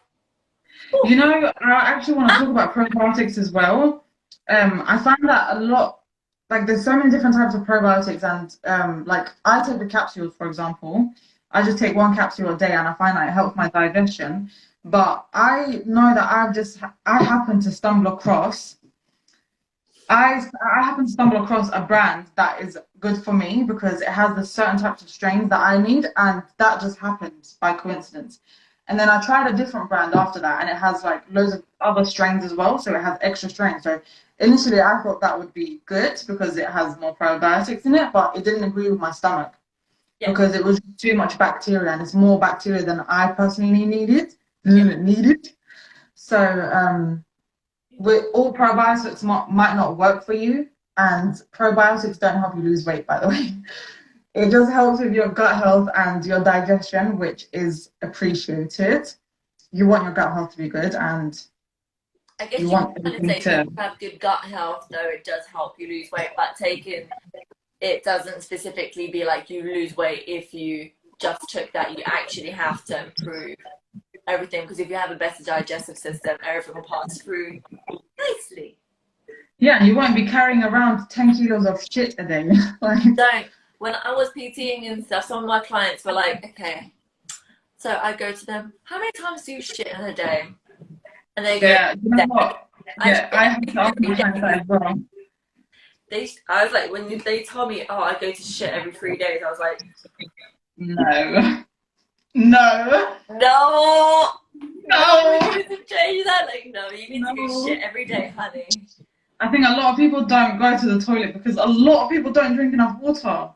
whew. You know, I actually want to talk about probiotics as well. I find that a lot, like there's so many different types of probiotics, and like I take the capsules, for example. I just take one capsule a day, and I find that it helps my digestion. But I know that I happen to stumble across I happen to stumble across a brand that is good for me because it has the certain types of strains that I need, and that just happened by coincidence. And then I tried a different brand after that, and it has like loads of other strains as well, so it has extra strains. So initially, I thought that would be good because it has more probiotics in it, but it didn't agree with my stomach Yeah. because it was too much bacteria, and it's more bacteria than I personally needed. So with all probiotics might not work for you, and probiotics don't help you lose weight, by the way. It just helps with your gut health and your digestion, which is appreciated. You want your gut health to be good, and I guess you you want can kind of everything say if to. you have good gut health, though, it does help you lose weight. But taking it doesn't specifically be like you lose weight if you just took that. You actually have to improve everything because if you have a better digestive system, everything will pass through nicely. Yeah, you won't be carrying around 10 kilos of shit a day. Like, Don't. When I was PTing and stuff, some of my clients were like, okay. So I go to them, how many times do you shit in a day? And they go, yeah, you know what? I Yeah, shit I have to every ask my 3 clients that days. as well. I was like, when they told me, oh, I go to shit every 3 days, I was like, No. No. no. No, No, you need to change that. Like, no, you need to go no. shit every day, honey. I think a lot of people don't go to the toilet because a lot of people don't drink enough water.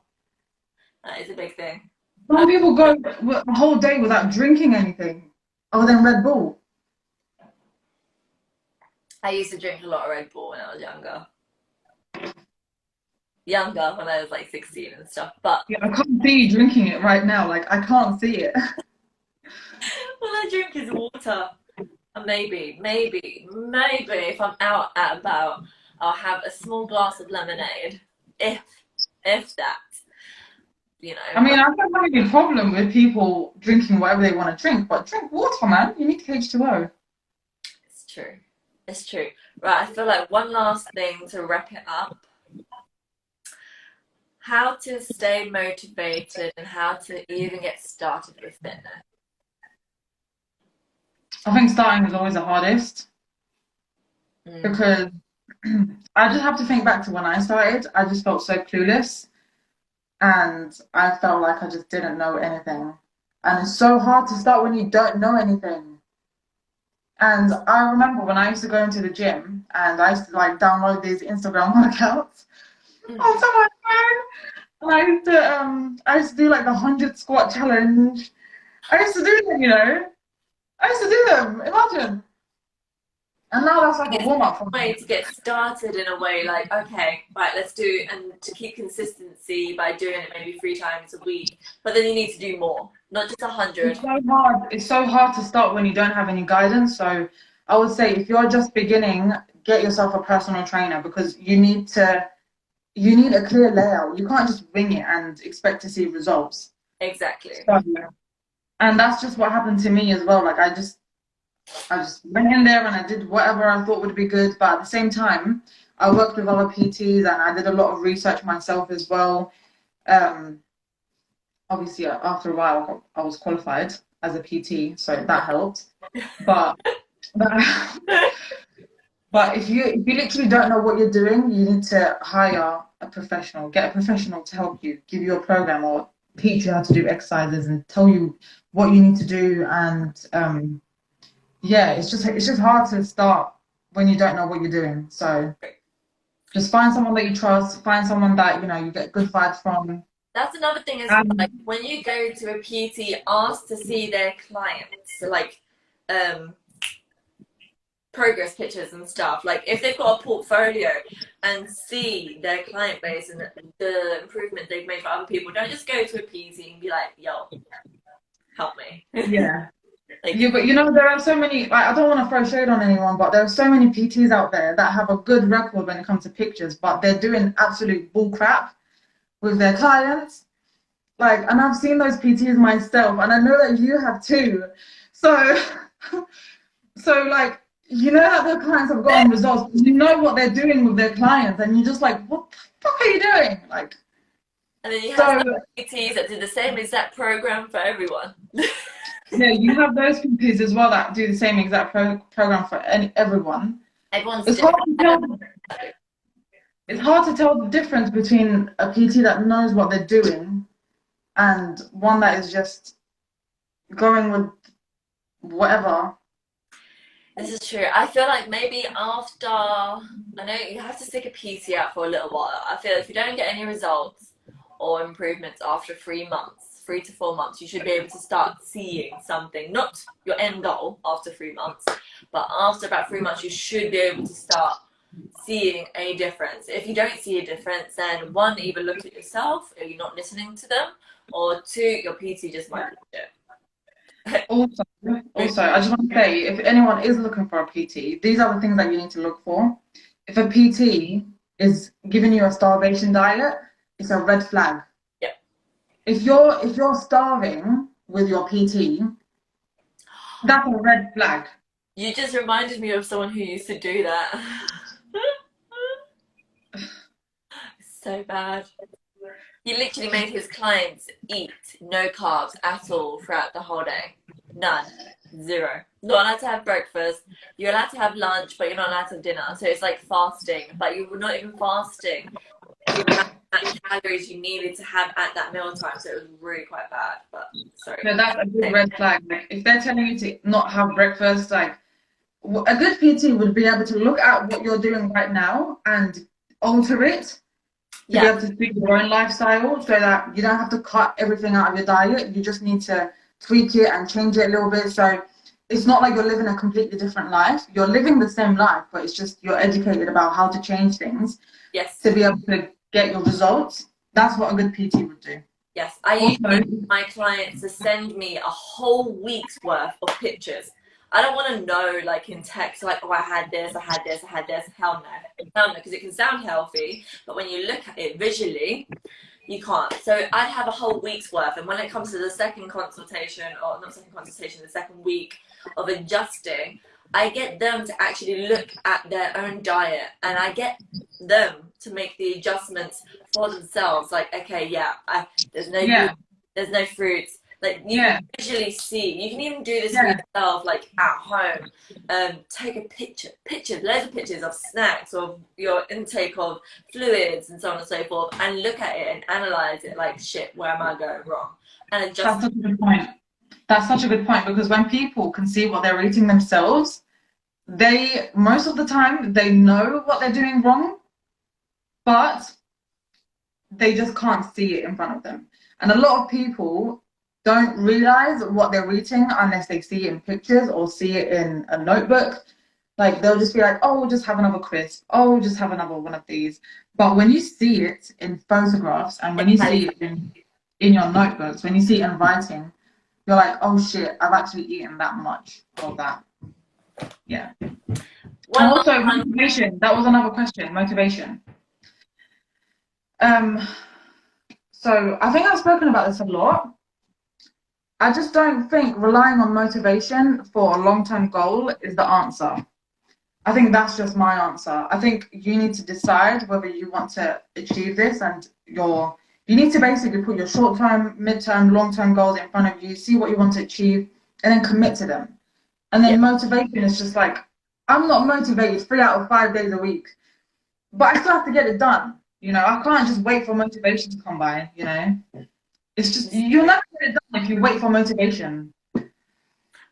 That is a big thing. Some people go a whole day without drinking anything other than Red Bull. I used to drink a lot of Red Bull when I was younger. Younger, when I was like 16 and stuff. But Yeah, I can't see you drinking it right now. Like, I can't see it. all I drink is water. And maybe, if I'm out at about, I'll have a small glass of lemonade. If, if that, you I know. mean, But I don't have any problem with people drinking whatever they want to drink, but drink water, man. You need H2O. it's true. It's true. Right, I feel like one last thing to wrap it up. How to stay motivated and how to even get started with fitness. I think starting is always the hardest Mm. because I just have to think back to when I started. I just felt so clueless and I felt like I just didn't know anything. And it's so hard to start when you don't know anything. And I remember when I used to go into the gym and I used to like download these Instagram workouts Mm. onto my phone. And I used to do like the 100 squat challenge. I used to do them, you know. I used to do them. Imagine. And now that's like a It's warm up for a way me. to get started in a way like, okay, right, let's do, and to keep consistency by doing it maybe 3 times a week. But then you need to do more, not just 100. It's so hard. It's so hard to start when you don't have any guidance. So I would say if you're just beginning, get yourself a personal trainer because you need a clear layout. You can't just wing it and expect to see results. Exactly. So, and that's just what happened to me as well. Like I just went in there and I did whatever I thought would be good. But at the same time, I worked with other PTs and I did a lot of research myself as well. Um, Obviously, after a while, I was qualified as a PT, so that helped. But but if you literally don't know what you're doing, you need to hire a professional, get a professional to help you, give you a program or teach you how to do exercises and tell you what you need to do. And yeah, it's just hard to start when you don't know what you're doing. So just find someone that you trust, find someone that you get good vibes from. That's another thing as well. Like Um, when you go to a PT, ask to see their clients, so like um, progress pictures and stuff. Like if they've got a portfolio and see their client base and the improvement they've made for other people, don't just go to a PT and be like, "Yo, help me." yeah. Like, Yeah, but there are so many, like, I don't want to throw shade on anyone, but there are so many PTs out there that have a good record when it comes to pictures, but they're doing absolute bull crap with their clients. Like, and I've seen those PTs myself, and I know that you have too. So, so like, you know that their clients have gotten results, you know what they're doing with their clients, and you're just like, what the fuck are you doing? Like, and then you have so some PTs that do the same exact program for everyone. yeah, you have those PTs as well that do the same exact program for everyone. Everyone's It's hard different. to tell. It's hard to tell the difference between a PT that knows what they're doing and one that is just going with whatever. This is true. I feel like maybe after, I know you have to stick a PT out for a little while. I feel if you don't get any results or improvements after 3 months, 3 to 4 months, you should be able to start seeing something. Not your end goal after 3 months, but after about 3 months, you should be able to start seeing a difference. If you don't see a difference, then one, either look at yourself, or you're not listening to them, or two, your PT just might be shit. Also, also, I just want to say, if anyone is looking for a PT, these are the things that you need to look for. If a PT is giving you a starvation diet, it's a red flag. Yeah. If you're starving with your PT, that's a red flag. You just reminded me of someone who used to do that. So bad. He literally made his clients eat no carbs at all throughout the whole day. None. Zero. Not allowed to have breakfast. You're allowed to have lunch, but you're not allowed to have dinner. So it's like fasting, but you were not even fasting. calories you needed to have at that meal time. So it was really quite bad. But sorry. No, that's a big red flag. Like, if they're telling you to not have breakfast, like, a good PT would be able to look at what you're doing right now and alter it to be Yeah. able to suit your own lifestyle so that you don't have to cut everything out of your diet. You just need to tweak it and change it a little bit. So it's not like you're living a completely different life. You're living the same life, but it's just you're educated about how to change things Yes. to be able to get your results. That's what a good PT would do. Yes. I Also, use my clients to send me a whole week's worth of pictures. I don't want to know, like, in text, like, oh, I had this, I had this, I had this. Hell no. Hell no, because it can sound healthy, but when you look at it visually, you can't. So I'd have a whole week's worth. And when it comes to the second consultation, or not second consultation, the second week of adjusting, I get them to actually look at their own diet, and I get them to make the adjustments for themselves. Like, okay, yeah, there's no gluten, there's no fruits. Like, you can visually see. You can even do this for yourself, like at home. Take a pictures, loads of pictures of snacks, of your intake of fluids, and so on and so forth, and look at it and analyze it. Like, shit, where am I going wrong? And adjust. that's such a good point. That's such a good point, because when people can see what they're eating themselves, they most of the time they know what they're doing wrong, but they just can't see it in front of them. And a lot of people don't realize what they're eating unless they see it in pictures or see it in a notebook. Like, they'll just be like, oh, we'll just have another crisp. Oh, we'll just have another one of these. But when you see it in photographs and when you see it in your notebooks, when you see it in writing, you're like, oh shit, I've actually eaten that much of that. Yeah. And also motivation. That was another question. Motivation. So I think I've spoken about this a lot. I just don't think relying on motivation for a long-term goal is the answer. I think that's just my answer. I think you need to decide whether you want to achieve this, and you need to basically put your short-term, mid-term, long-term goals in front of you, see what you want to achieve, and then commit to them. And then motivation is just like, I'm not motivated 3 out of 5 days a week, but I still have to get it done. You know, I can't just wait for motivation to come by, you know. It's just, you'll never get it done if you wait for motivation.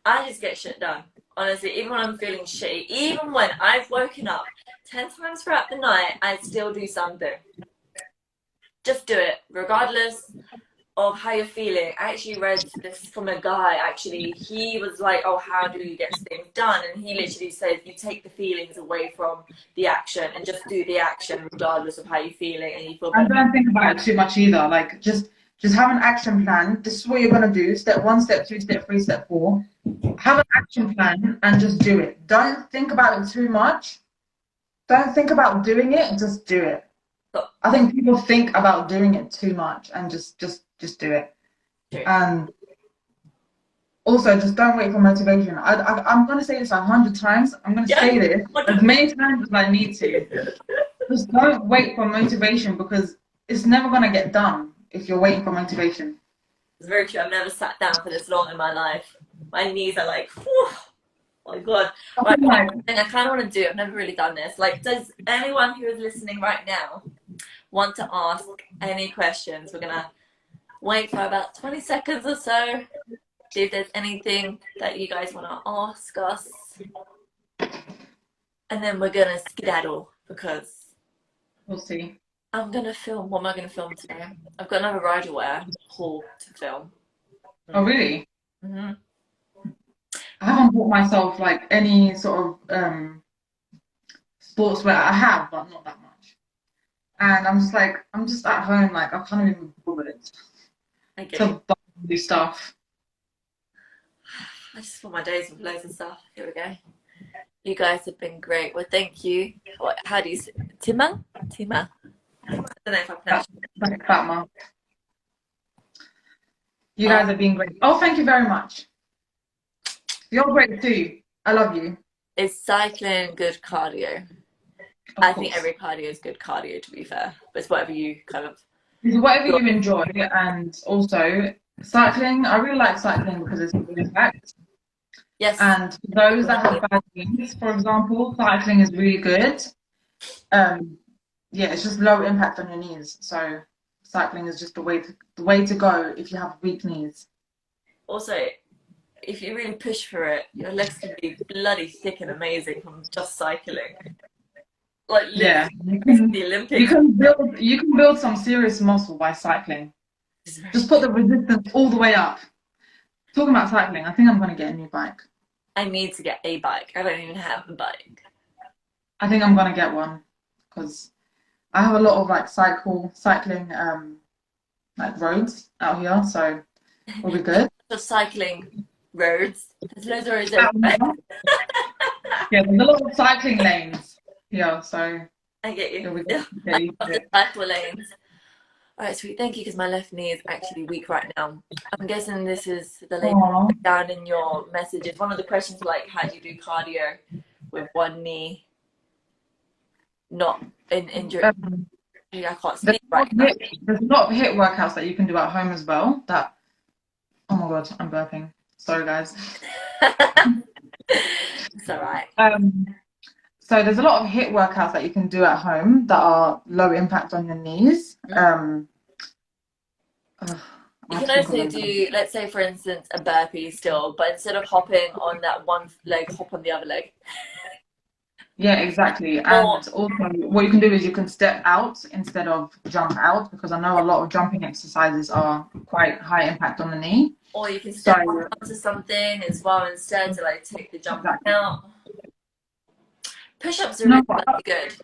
I just get shit done. Honestly, even when I'm feeling shitty, even when I've woken up 10 times throughout the night, I still do something. Just do it, regardless of how you're feeling. I actually read this from a guy, actually. He was like, oh, how do you get things done? And he literally said, you take the feelings away from the action and just do the action regardless of how you're feeling, and you feel better. And don't think about it too much either. Like, just have an action plan. This is what you're going to do. Step 1, step 2, step 3, step 4. Have an action plan and just do it. Don't think about it too much. Don't think about doing it, just do it. I think people think about doing it too much, and just do it. And also, just don't wait for motivation. I'm going to say this 100 times. I'm going to say this as many times as I need to. Just don't wait for motivation, because it's never going to get done if you're waiting for motivation. It's very true. I've never sat down for this long in my life. My knees are like, whew, oh my God. Right, one thing I kind of want to do, I've never really done this. Like, does anyone who is listening right now want to ask any questions? We're going to wait for about 20 seconds or so. See if there's anything that you guys want to ask us. And then we're going to skedaddle, because we'll see. I'm going to film. What am I going to film today? I've got another rider wear haul to film. Oh, really? Mm-hmm. I haven't bought myself like any sort of sportswear. I have, but not that much. And I'm just at home, like, I can't even bother it to buy new stuff. I just fill my days with loads of stuff. Here we go. You guys have been great. Well, thank you. How do you say Tima? Tima. I don't know if I pronounced it. Fatma. You guys have been great. Oh, thank you very much. You're great too. I love you. Is cycling good cardio? I think every cardio is good cardio, to be fair. But it's whatever you kind of... It's whatever you enjoy. And also, cycling, I really like cycling because it's good impact. Yes. And those that have bad knees, for example, cycling is really good. yeah, it's just low impact on your knees. So cycling is just the way to go if you have weak knees. Also, if you really push for it, your legs can be bloody thick and amazing from just cycling. Like Yeah, literally, you it's can the you Olympics. can build you can build some serious muscle by cycling. It's very Just put true. the resistance all the way up. Talking about cycling, I think I'm gonna get a new bike. I need to get a bike. I don't even have a bike. I think I'm gonna get one because I have a lot of like cycling like roads out here, so we'll be good. Just cycling roads. There's loads of roads Out everywhere. here. Yeah, there's a lot of cycling lanes here, so I get you. it'll be good Yeah, to I get used love to the it. cycle lanes. All right, sweet. Thank you, because my left knee is actually weak right now. I'm guessing this is the lady Aww. down in your messages. One of the questions like, how do you do cardio with one knee not in injury? Um, I can't there's speak a lot right of now. there's a lot of HIIT workouts that you can do at home as well. That oh my god, I'm burping. Sorry guys. It's all right. Um, so there's a lot of HIIT workouts that you can do at home that are low impact on your knees. Ugh, I You have can to think of also them. do, let's say, for instance, a burpee still, but instead of hopping on that one leg, hop on the other leg. Yeah, exactly. Or And also, what you can do is you can step out instead of jump out because I know a lot of jumping exercises are quite high impact on the knee. or you can So, step up onto something as well instead to like take the jump exactly. out. Push-ups are really No, good. Even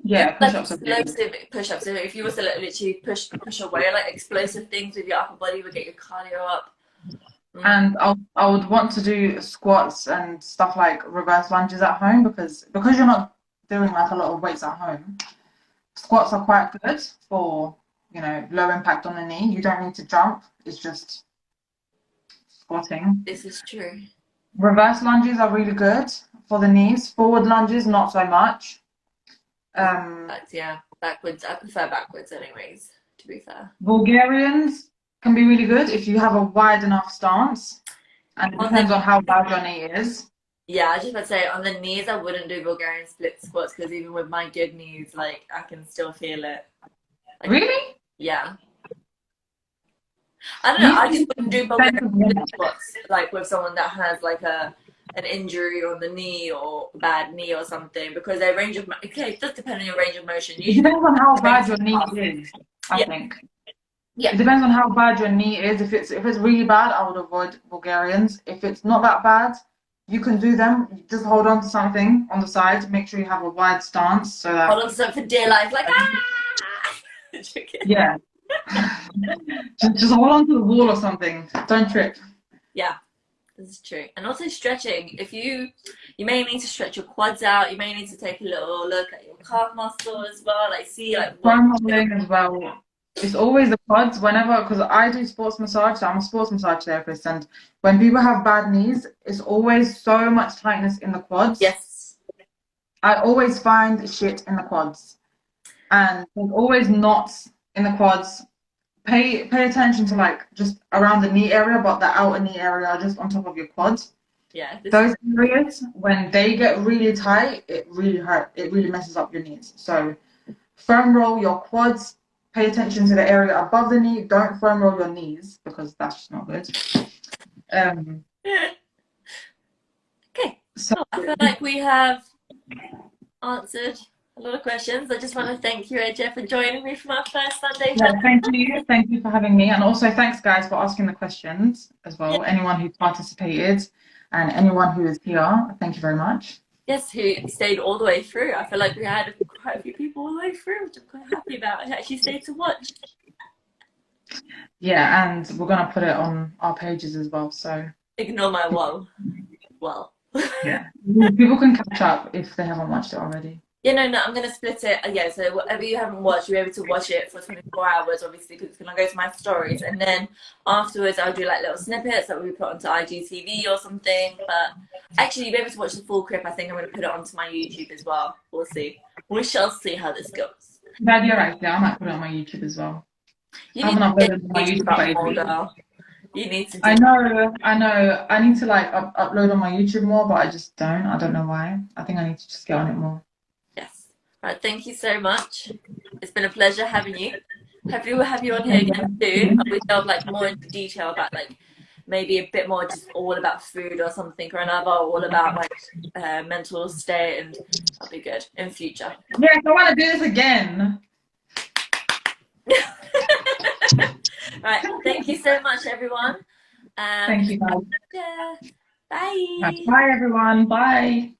yeah, like push-ups are really good. explosive push-ups. So if you was to like, literally push away, like explosive things with your upper body would get your cardio up. Mm. And I would want to do squats and stuff like reverse lunges at home because you're not doing like a lot of weights at home. Squats are quite good for, low impact on the knee. You don't need to jump. It's just squatting. This is true. Reverse lunges are really good for the knees. Forward lunges, not so much. Um, Yeah, backwards. I prefer backwards, anyways. To be fair. Bulgarians can be really good if you have a wide enough stance, and it On the depends on how bad your knee is. Yeah, I was just about to say on the knees, I wouldn't do Bulgarian split squats because even with my good knees, like I can still feel it. Like, Really? yeah, I don't know. You I just see wouldn't do Bulgarian expensive split ones. squats like with someone that has like an injury on the knee or a bad knee or something because their range of okay, it does depend on your range of motion. It Usually, depends on how bad range your knee of is, I yeah, think. yeah. It depends on how bad your knee is. If it's really bad, I would avoid Bulgarians. If it's not that bad, you can do them. Just hold on to something on the side. Make sure you have a wide stance so Hold that on to something for dear life, like ah. yeah. Just hold on to the wall or something. Don't trip. Yeah. This is true. And also stretching. If you may need to stretch your quads out, you may need to take a little look at your calf muscle as well, like see like what Foam rolling as well. It's always the quads whenever, because I do sports massage, so I'm a sports massage therapist, and when people have bad knees, it's always so much tightness in the quads. yes. I always find shit in the quads, and there's always knots in the quads. Pay attention to like just around the knee area, but the outer knee area, just on top of your quads. Yeah, this is Those areas, when they get really tight, it really hurt. It really messes up your knees. So foam roll your quads. Pay attention to the area above the knee. Don't foam roll your knees because that's just not good. Um, okay. so Well, I feel like we have answered a lot of questions. I just want to thank you, Ece, for joining me for my first Sunday yeah, fun. thank you for having me, and also thanks guys for asking the questions as Yeah. well. Anyone who participated and anyone who is here, thank you very much. Yes, who stayed all the way through. I feel like we had quite a few people all the way through, which I'm quite happy about. Who actually stayed to watch. Yeah, and we're gonna put it on our pages as well. So Ignore my wall. Well. yeah, people can catch up if they haven't watched it already. Yeah, no, I'm going to split it. Yeah, so whatever you haven't watched, you're able to watch it for 24 hours, obviously, because it's going to go to my stories. And then afterwards, I'll do like little snippets that we put onto IGTV or something. But actually, you'll be able to watch the full clip. I think I'm going to put it onto my YouTube as well. We'll see. We shall see how this goes. Dad, you're right. Yeah, I might put it on my YouTube as well. You I need haven't to get uploaded my YouTube YouTube for up more, ages. girl. You need to I do know, I know. I need to like upload on my YouTube more, but I just don't. I don't know why. I think I need to just get on it more. yes. Right, thank you so much. It's been a pleasure having you. Hopefully we'll have you on here again soon. And we delve like more into detail about like maybe a bit more just all about food or something or another, all about like mental state, and that'll be good in future. Yes, I want to do this again. Right, thank you so much, everyone. Thank you, guys. Yeah, bye. Bye, everyone. Bye.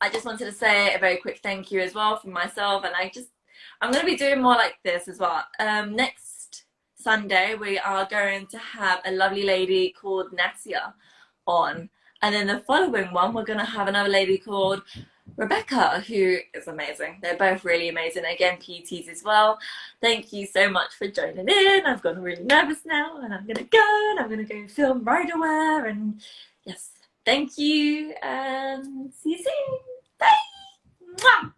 I just wanted to say a very quick thank you as well from myself, and I'm going to be doing more like this as well. Next Sunday we are going to have a lovely lady called Nasia on, and then the following one we're going to have another lady called Rebecca, who is amazing. They're both really amazing. Again, PTs as well. Thank you so much for joining in. I've gotten really nervous now, and I'm gonna go and I'm gonna go film right away. And yes, thank you, and see you soon. Bye. Mwah.